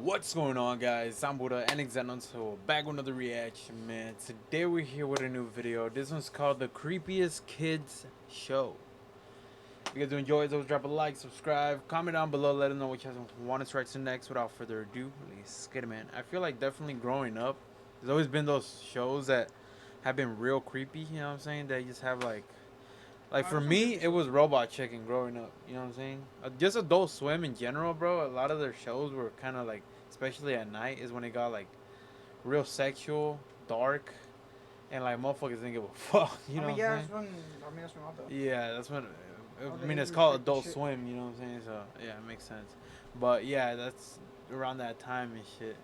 What's going on, guys? I'm Buddha and Xzendo, so back with another reaction, man. Today we're here with a new video. This one's called the Creepiest Kids Show. If you guys do enjoy it, drop a like, subscribe, comment down below, let us know what you guys want us to react to next. Without further ado, let's get it, man. I feel like definitely growing up, there's always been those shows that have been real creepy, you know what I'm saying? They just have like for me, it was Robot Chicken growing up. You know what I'm saying? Just Adult Swim in general, bro. A lot of their shows were kind of like, especially at night, is when it got like real sexual, dark, and like motherfuckers didn't give a fuck. You know what I'm saying? That's when all the Yeah, that's when. all I the mean, it's English called freaky Adult shit. Swim. You know what I'm saying? So yeah, it makes sense. But yeah, that's around that time and shit.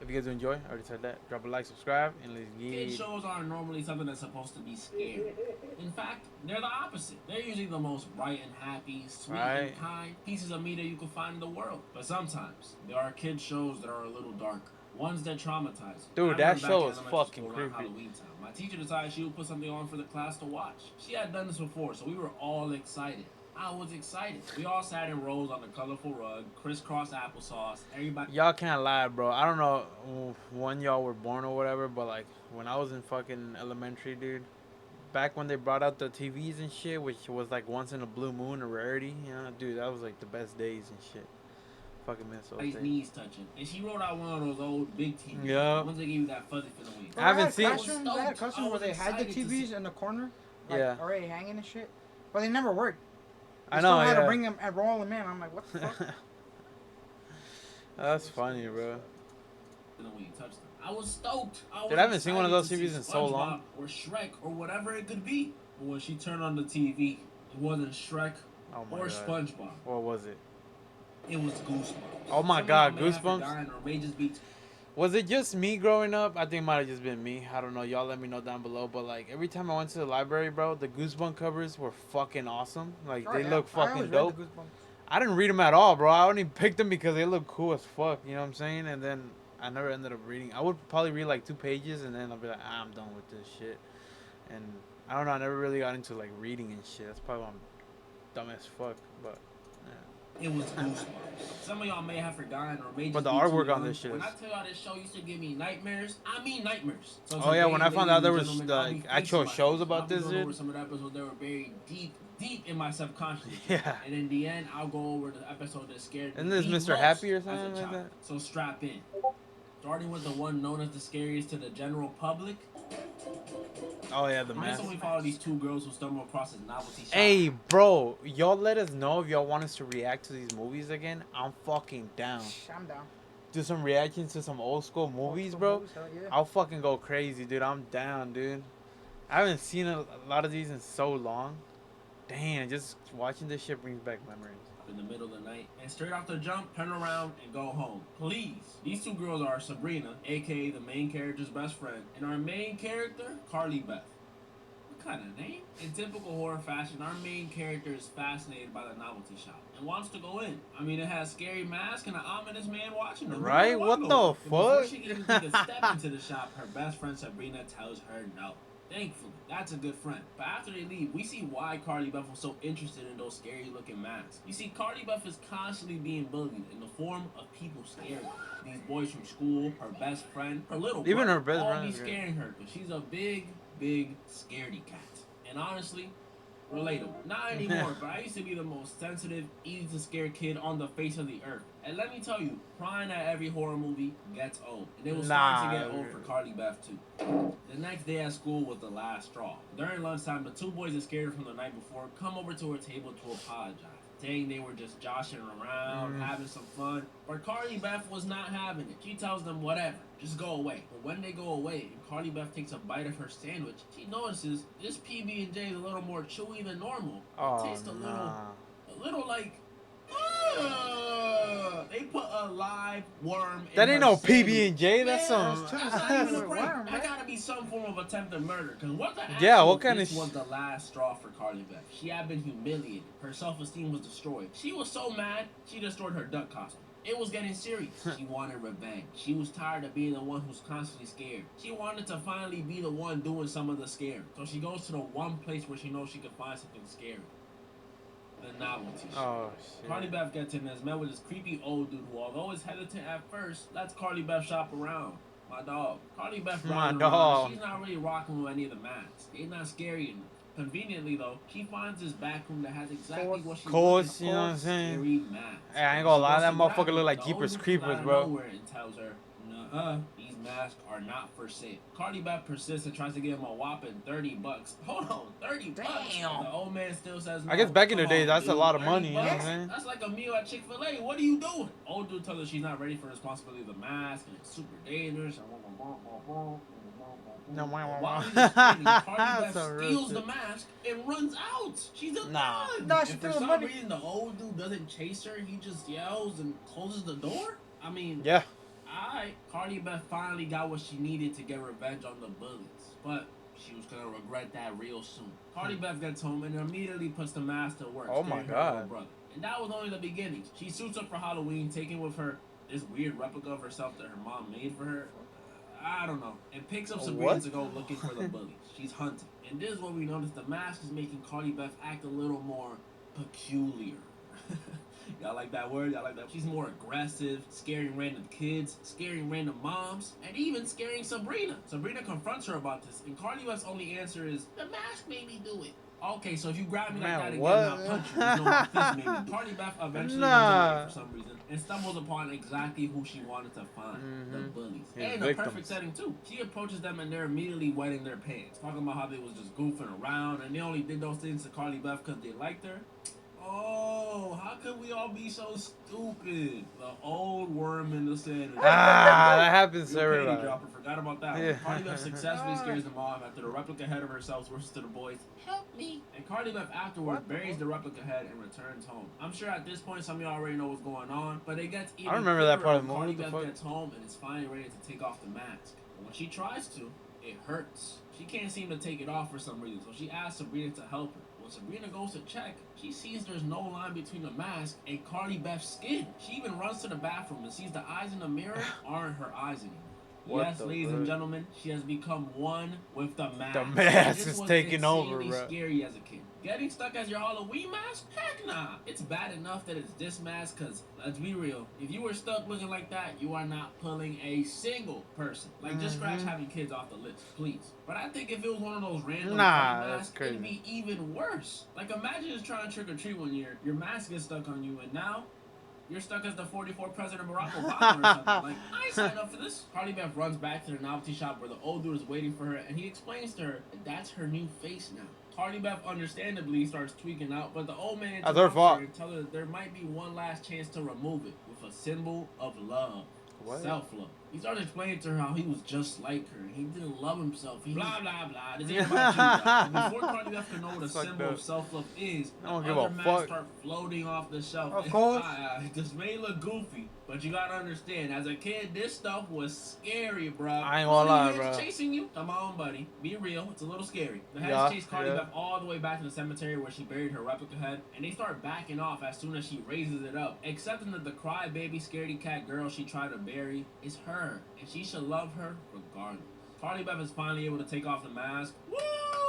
If you guys enjoy, I already said that. Drop a like, subscribe, and let's get Kid it. shows aren't normally something that's supposed to be scary. In fact, they're the opposite. They're usually the most bright and happy, sweet Right. and kind pieces of media you can find in the world. But sometimes, there are kid shows that are a little darker. Ones that traumatize. Dude, I that remember back show in was elementary fucking school around creepy. Halloween time. My teacher decided she would put something on for the class to watch. She had done this before, so we were all excited. I was excited. We all sat in rows on the colorful rug, crisscross applesauce. Everybody. Y'all can't lie, bro. I don't know when y'all were born or whatever, but like when I was in fucking elementary, dude, back when they brought out the TVs and shit, which was like once in a blue moon, a rarity, you know, dude, that was like the best days and shit. Fucking miss those days. Knees touching, and she wrote out one of those old big TVs. Yeah. Ones that give you that fuzzy feeling. I haven't seen- classrooms. I had classrooms where they had the TVs in the corner, like Yeah. already hanging and shit, but they never worked. I You know, still had yeah. to bring them and roll them in. I'm like, what the fuck? That's funny, bro. When you touch them, I was stoked. Dude, I haven't seen one of those TVs in so long. Or Shrek or whatever it could be. But when she turned on the TV, it wasn't Shrek Oh my or god. SpongeBob. What was it? It was Goosebumps. Oh my Some god, of y'all may have Goosebumps? forgotten or may just be Was it just me growing up? I think it might have just been me. I don't know. Y'all let me know down below. But like every time I went to the library, bro, the Goosebumps covers were fucking awesome. Like Oh, they yeah. look I always fucking read dope. the Goosebumps. I didn't read them at all, bro. I only picked them because they look cool as fuck. You know what I'm saying? And then I never ended up reading. I would probably read like 2 pages and then I'll be like, I'm done with this shit. And I don't know. I never really got into like reading and shit. That's probably why I'm dumb as fuck. But yeah. It was Goosebumps. Some of y'all may have forgotten or may just But the be too artwork on young. this shit When is- I tell y'all this show used to give me nightmares, I mean nightmares. So Oh yeah, when I today, found out there ladies was and gentlemen, I'll like be actual facing shows myself. about I'll be this, going over dude. some of the episodes that were buried deep in my subconscious. Yeah. And in the end, I'll go over the episode that scared me. Isn't this the Mr. most Happy or as a something like child. that? So strap in. Starting with the one known as the scariest to the general public. Oh yeah, the This mask. one we follow these 2 girls who stumble across this novelty shop. Hey, bro, y'all let us know if y'all want us to react to these movies again. I'm fucking down. I'm down. Do some reactions to some old school movies, Old bro. school movies, hell yeah. I'll fucking go crazy, dude. I'm down, dude. I haven't seen a lot of these in so long. Damn, just watching this shit brings back memories. In the middle of the night, and straight off the jump, turn around and go home. Please. These 2 girls are Sabrina, aka the main character's best friend, and our main character, Carly Beth. What kind of name? In typical horror fashion, our main character is fascinated by the novelty shop and wants to go in. I mean, it has a scary mask and an ominous man watching them. Right? Who What would the go in? And before fuck? she can even take a step into the shop, her best friend Sabrina tells her no. Thankfully, that's a good friend. But after they leave, we see why Carly Beth was so interested in those scary looking masks. You see, Carly Beth is constantly being bullied in the form of people scaring her. These boys from school, her best friend, her little Even brother, her best all friend be is great. scaring her because she's a big scaredy cat. And honestly, relatable. Not anymore, but I used to be the most sensitive, easy to scare kid on the face of the earth. And let me tell you, crying at every horror movie gets old. And it was starting to get old for Carly Beth too. The next day at school was the last straw. During lunchtime, the 2 boys that scared her from the night before come over to her table to apologize, saying they were just joshing around, having some fun. But Carly Beth was not having it. She tells them whatever, just go away. But when they go away and Carly Beth takes a bite of her sandwich, she notices this PB&J is a little more chewy than normal. Oh, It tastes a little like they put a live worm in That ain't her no sandwich. PB&J. That's Man, some. that's not even a prank. That gotta be some form of attempted murder. Cause what the Yeah, actual, what kind this of was the last straw for Carly Beth. She had been humiliated. Her self-esteem was destroyed. She was so mad, she destroyed her duck costume. It was getting serious. She wanted revenge. She was tired of being the one who's constantly scared. She wanted to finally be the one doing some of the scaring. So she goes to the one place where she knows she can find something scary. the novelty shit. Oh Carly shit. Beth gets in and is met with this creepy old dude who, although is hesitant at first, lets Carly Beth shop around. My dog. Carly Beth My running dog. around. She's not really rocking with any of the masks. It's not scary enough. Conveniently though, she finds this back room that has exactly what she's looking for. You know what I'm saying? Scary masks. Hey, I ain't gonna lie, that She goes to grab motherfucker it. look like The Jeepers old dude Creepers, comes out of bro. nowhere and tells her, "Nuh-uh, these masks are not for sale." Carly Beth persists and tries to give him a whopping $30. Hold on, $30. Damn. The old man still says no. I guess back in the Come day, on, that's a dude, lot of 30 money, you know what I'm bucks? saying? That's like a meal at Chick-fil-A. What are you doing? Old dude tells her she's not ready for the responsibility of the mask and it's super dangerous. No, While he's explaining, Carly Beth So steals roasted. the mask and runs out. She's a Nah. thug. Nah, And she for steals some money. reason, the old dude doesn't chase her. He just yells and closes the door. I mean, Yeah. alright. Carly Beth finally got what she needed to get revenge on the bullies, but she was gonna regret that real soon. Carly Beth gets home and immediately puts the mask to work. Oh my scaring her God. little brother. And that was only the beginning. She suits up for Halloween, taking with her this weird replica of herself that her mom made for her. I don't know. And picks up Sabrina What? to go looking for the bullies. She's hunting. And this is where we notice the mask is making Carly Beth act a little more peculiar. Y'all like that word? Y'all like that? She's more aggressive, scaring random kids, scaring random moms, and even scaring Sabrina. Sabrina confronts her about this, and Carly Beth's only answer is, "The mask made me do it." Okay, so if you grab me like Man, that again, what? I'll punch you. There's no my fist made me. Carly Beth eventually Nah. runs away for some reason and stumbles upon exactly who she wanted to find, the Mhm. bullies. His And a victims. perfect setting too. She approaches them and they're immediately wetting their pants, talking about how they was just goofing around and they only did those things to Carly Beth because they liked her. Oh, how could we all be so stupid? The old worm in the sand. Ah, that happens to You're a penny everybody. dropper. Forgot about that. Yeah. Carly Beth successfully scares them off after the replica head of herself whispers to the boys, "Help me!" And Carly Beth afterward buries the replica head and returns home. I'm sure at this point some of y'all already know what's going on, but it gets even remember that clearer part of the when movie. Carly What the Beth fuck? gets home and is finally ready to take off the mask. But when she tries to, it hurts. She can't seem to take it off for some reason, so she asks Sabrina to help her. When Sabrina goes to check, she sees there's no line between the mask and Carly Beth's skin. She even runs to the bathroom and sees the eyes in the mirror aren't her eyes anymore. What Yes, the ladies fuck? and gentlemen, she has become one with the mask. The mask This is was taking over, insanely bro. scary as a kid. Getting stuck as your Halloween mask? Heck nah. It's bad enough that it's this mask, because, let's be real, if you were stuck looking like that, you are not pulling a single person. Like, just scratch having kids off the list, please. But I think if it was one of those random Nah, funny that's masks, crazy. it'd be even worse. Like, imagine just trying to trick or treat one year, your mask gets stuck on you, and now you're stuck as the 44th President Barack Obama or something. Like, I ain't signed up for this. Carly Beth runs back to the novelty shop where the old dude is waiting for her, and he explains to her that that's her new face now. Carly Beth understandably starts tweaking out, but the old man That's her interrupts fault. her and tells her that there might be one last chance to remove it with a symbol of love. What? Self-love. He started explaining to her how he was just like her. He didn't love himself. He blah, blah, blah. This ain't about you, guys. But before Carly Beth can know what a Fucked symbol up. of self-love is, I don't the give a other masks fuck. start floating off the shelf. Of course. This may look goofy, but you gotta understand, as a kid, this stuff was scary, bro. I ain't gonna lie, Bully is bro. chasing you. Come on, buddy. Be real. It's a little scary. The heads Yeah, chase Carly yeah. Beth all the way back to the cemetery where she buried her replica head, and they start backing off as soon as she raises it up, accepting that the crybaby scaredy cat girl she tried to bury is her, and she should love her regardless. Carly Beth is finally able to take off the mask. Woo!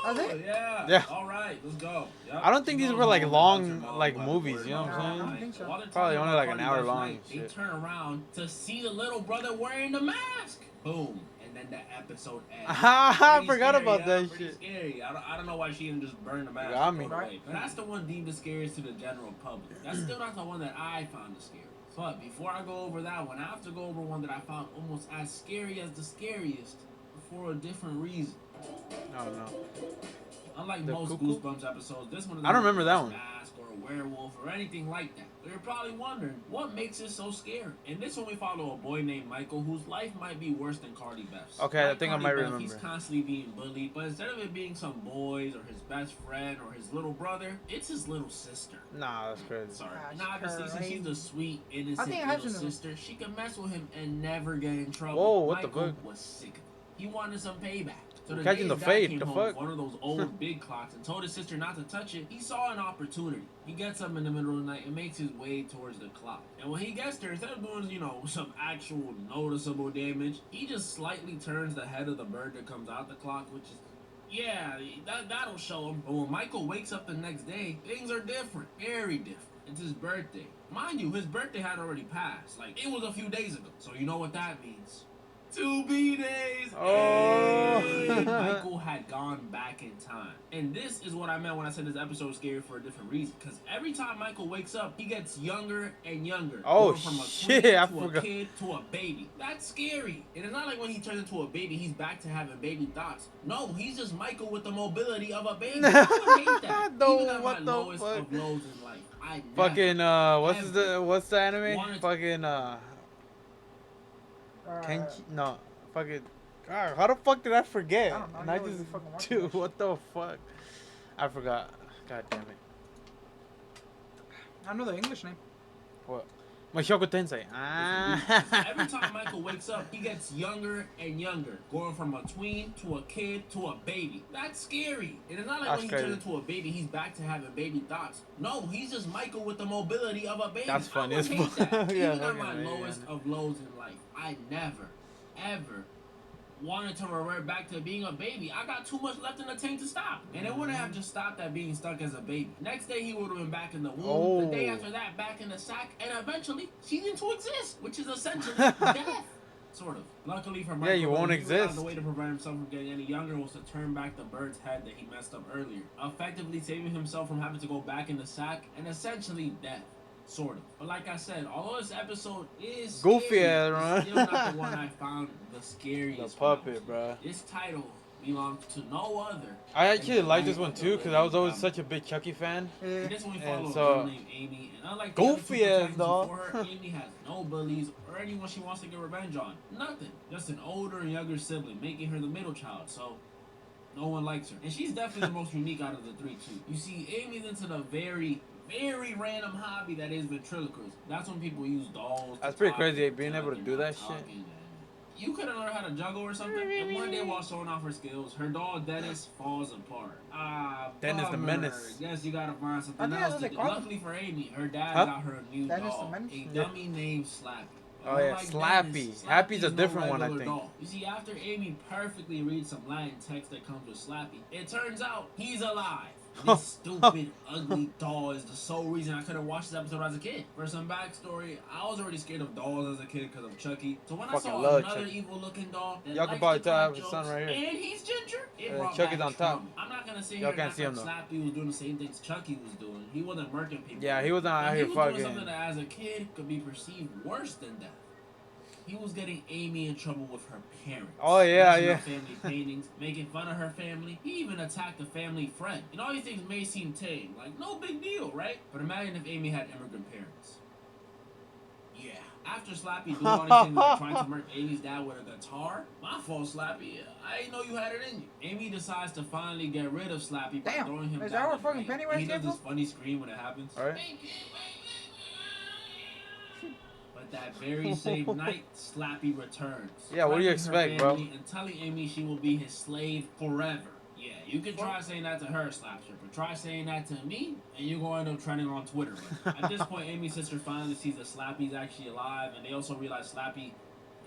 Are they? Yeah. Yeah. All right, let's go. Yep. I don't think She these goes were, like, home and long, hugs her mom, like, who had movies, reported you know what I'm her saying? last I don't think so. night. While they're Probably talking only, about like, an Carly hour Beth's long night, and they shit. turn around to see the little brother wearing the mask. Boom. And then the episode ends. I Pretty forgot scary, about yeah, that pretty shit. Scary. I don't know why she didn't just burn the mask. Got and me. throw it away. But that's the one deemed the scariest to the general public. That's still not the one that I found the scariest. But before I go over that one, I have to go over one that I found almost as scary as the scariest, but for a different reason. Oh no. Unlike The most cuckoo? Goosebumps episodes, this one is I don't remember that a one. mask or a werewolf or anything like that. But you're probably wondering, what makes it so scary? In this one, we follow a boy named Michael whose life might be worse than Cardi Beth's. Okay, I Like think I Cardi might Beth, remember. He's constantly being bullied, but instead of it being some boys or his best friend or his little brother, it's his little sister. Nah, that's crazy. Sorry. That's And obviously, since she's crazy. a sweet, innocent I think I have little some of them. sister, she could mess with him and never get in trouble. Whoa, what the Michael fuck? was sick of it. He wanted some payback. So the Catching day the his dad fade, came the home fuck? with one of those old big clocks and told his sister not to touch it, he saw an opportunity. He gets up in the middle of the night and makes his way towards the clock. And when he gets there, instead of doing, some actual noticeable damage, he just slightly turns the head of the bird that comes out the clock, which is, yeah, that'll show him. But when Michael wakes up the next day, things are different, very different. It's his birthday. Mind you, his birthday had already passed. Like, it was a few days ago. So you know what that means. 2 B-days! Oh. Hey! Michael had gone back in time. And this is what I meant when I said this episode was scary for a different reason. Because every time Michael wakes up, he gets younger and younger. Oh, going from a shit, twin I to forgot. a kid to a baby. That's scary. And it's not like when he turns into a baby, he's back to having baby thoughts. No, he's just Michael with the mobility of a baby. I would hate that. No, Even at what my the lowest fuck? of lows in life. I Fucking never what's the anime? wanted to- Fucking Kenji? No, fucking. God, how the fuck did I forget? I don't know, And you I always just fucking watching dude, that what the fuck? I forgot. God damn it. I know the English name. What? Mushoku Tensei. Ah. Every time Michael wakes up, he gets younger and younger, going from a tween to a kid to a baby. That's scary. And it's not like That's when he crazy. turns into a baby, he's back to having baby thoughts. No, he's just Michael with the mobility of a baby. That's funny I would as hate fuck. that. Yeah, Even at fucking my man. lowest of lows in life, I never, ever wanted to revert back to being a baby. I got too much left in the tank to stop. And it wouldn't have just stopped at being stuck as a baby. Next day, he would have been back in the womb. The day Oh. after that, back in the sack. And eventually, ceasing to exist, which is essentially death. Sort of. Luckily for Michael, you won't he realized exist. the way to prevent himself from getting any younger was to turn back the bird's head that he messed up earlier, effectively saving himself from having to go back in the sack and essentially death. Sort of. But like I said, although this episode is Goofy scary, ass, it's right? still not the one I found the scariest. The puppet, one. bruh. This title belongs to no other. I actually than like this Night one of too the because I was always Living such a big Chucky fan. Yeah. And this one we follow And a so- girl named Amy, and unlike the other two Goofy ass, protagonists dog. before her, Amy has no bullies or anyone she wants to get revenge on. Nothing. Just an older and younger sibling, making her the middle child. So no one likes her, and she's definitely the most unique out of the three too. You see, Amy's into the very random hobby that is ventriloquism. That's when people use dolls. That's to pretty talk crazy, and being pretend able to like do you're that not shit. talking. You could have learned how to juggle or something. And one day while showing off her skills, her doll Dennis falls apart. Ah, Dennis the bummer. Menace. Guess you gotta find something I think else that's to what do. they call Luckily for Amy, her dad Huh? got her a new Dennis the doll, Menace? a Yeah. dummy named Slappy. Oh, yeah, Unlike Slappy. Dennis, Happy's a no different one, I regular think. doll. You see, after Amy perfectly reads some Latin text that comes with Slappy, it turns out he's alive. This stupid, ugly doll is the sole reason I couldn't watch this episode as a kid. For some backstory, I was already scared of dolls as a kid because of Chucky. So when I Fucking saw love another Chucky. evil-looking doll that Y'all can likes probably to tell I crack have his son jokes, right here. and he's ginger, it brought Chucky's back on top. trauma. I'm not gonna sit Y'all here can't and see act him, like Slappy was doing the same things Chucky was doing. He wasn't murking people. Yeah, he wasn't out But here he was doing fucking. something that as a kid could be perceived worse than death. He was getting Amy in trouble with her parents. Oh, yeah, Messing yeah. up family paintings, making fun of her family. He even attacked a family friend. And all these things may seem tame, like no big deal, right? But imagine if Amy had immigrant parents. Yeah. After Slappy doing all these things like trying to murk Amy's dad with a guitar, my fault, Slappy. I didn't know you had it in you. Amy decides to finally get rid of Slappy by Damn, throwing him is down that where the fucking drain. Pennywise He does came this funny scream when it happens. Alright. But that very same night, Slappy returns. Yeah, what do you threatening her expect, bro? family and telling Amy she will be his slave forever. Yeah, you can try saying that to her, Slapster, but try saying that to me, and you're going to end up trending on Twitter. But at this point, Amy's sister finally sees that Slappy's actually alive, and they also realize Slappy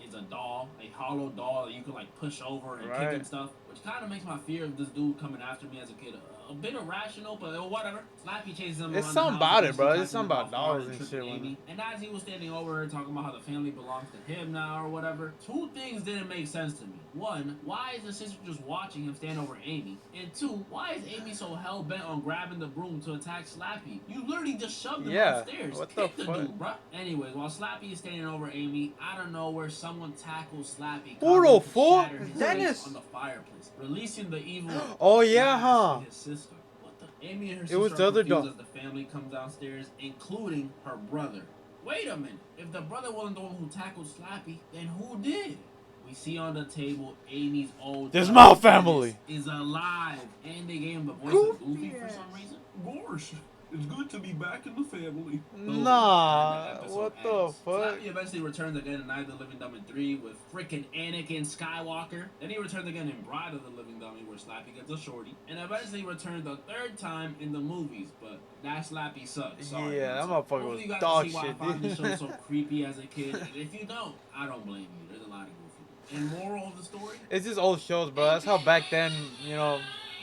is a doll, a hollow doll that you can like push over and kick Right. and stuff, which kind of makes my fear of this dude coming after me as a kid a bit irrational, but whatever. Slappy chases him It's around something the house, about it, bro. eventually It's something tackling him about off guard dolls and tripping shit, Amy. And as he was standing over her talking about how the family belongs to him now or whatever, two things didn't make sense to me. One, why is the sister just watching him stand over Amy? And two, why is Amy so hell bent on grabbing the broom to attack Slappy? You literally just shoved him Yeah, upstairs. what Kick the the fuck? dude, bruh. Anyways, while Slappy is standing over Amy, I don't know where someone tackles Slappy. Who the causing him to fuck? shatter his Dennis. face on the fireplace, releasing the evil. Oh, yeah, gas huh? in his sister. What the? Amy and her It sister was the are other confused dog. as the family comes downstairs, including her brother. Wait a minute. If the brother wasn't the one who tackled Slappy, then who did? We see on the table Amy's old This brother, my family. Dennis, is alive, and they gave him the voice of Goofy for some reason. Gosh, it's good to be back in the family. Nah, And the episode what the ends. fuck? Slappy eventually returns again in Night of the Living Dummy 3 with frickin' Anakin Skywalker. Then he returns again in Bride of the Living Dummy where Slappy gets a shorty. And eventually returns the third time in the movies, but that Slappy sucks. Sorry, Yeah, that so motherfucker hopefully was you guys dog see why shit, I found this show dude. so creepy as a kid. And if you don't, I don't blame you. There's a lot of goofy. And moral of the story? It's just old shows, bro. That's how back then, you know.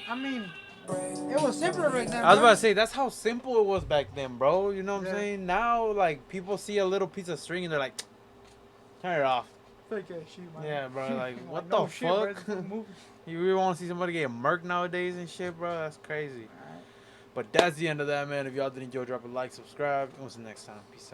I mean, it was simpler back then. I was bro. about to say that's how simple it was back then, bro. You know what I'm Yeah. saying? Now, like people see a little piece of string and they're like, turn it off. Fake ass shit, man. Yeah, bro. Like what no the shit, bro. fuck? It's a movie. You really want to see somebody get murked nowadays and shit, bro? That's crazy. Alright. But that's the end of that, man. If y'all did enjoy, drop a like, subscribe. And we'll see you next time. Peace out.